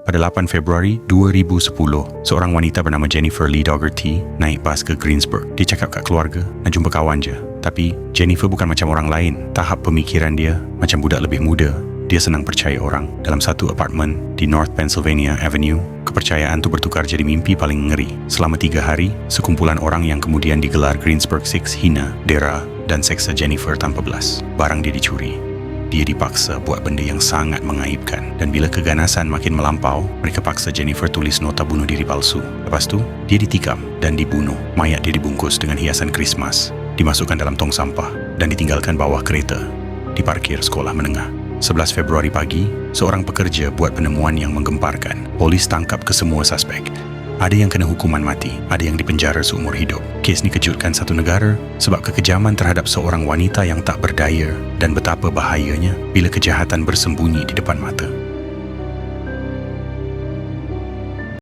Pada 8 Februari 2010, seorang wanita bernama Jennifer Lee Dougherty naik bas ke Greensburg. Dia cakap kat keluarga nak jumpa kawan je. Tapi Jennifer bukan macam orang lain. Tahap pemikiran dia macam budak lebih muda. Dia senang percaya orang. Dalam satu apartmen di North Pennsylvania Avenue, kepercayaan tu bertukar jadi mimpi paling ngeri. Selama 3 hari, sekumpulan orang yang kemudian digelar Greensburg Six hina, dera dan seksa Jennifer tanpa belas. Barang dia dicuri. Dia dipaksa buat benda yang sangat mengaibkan. Dan bila keganasan makin melampau, mereka paksa Jennifer tulis nota bunuh diri palsu. Lepas tu, dia ditikam dan dibunuh. Mayat dia dibungkus dengan hiasan Krismas, dimasukkan dalam tong sampah dan ditinggalkan bawah kereta di parkir sekolah menengah. 11 Februari pagi, seorang pekerja buat penemuan yang menggemparkan. Polis tangkap kesemua suspek. Ada yang kena hukuman mati, ada yang dipenjara seumur hidup. Kes ni kejutkan satu negara sebab kekejaman terhadap seorang wanita yang tak berdaya dan betapa bahayanya bila kejahatan bersembunyi di depan mata.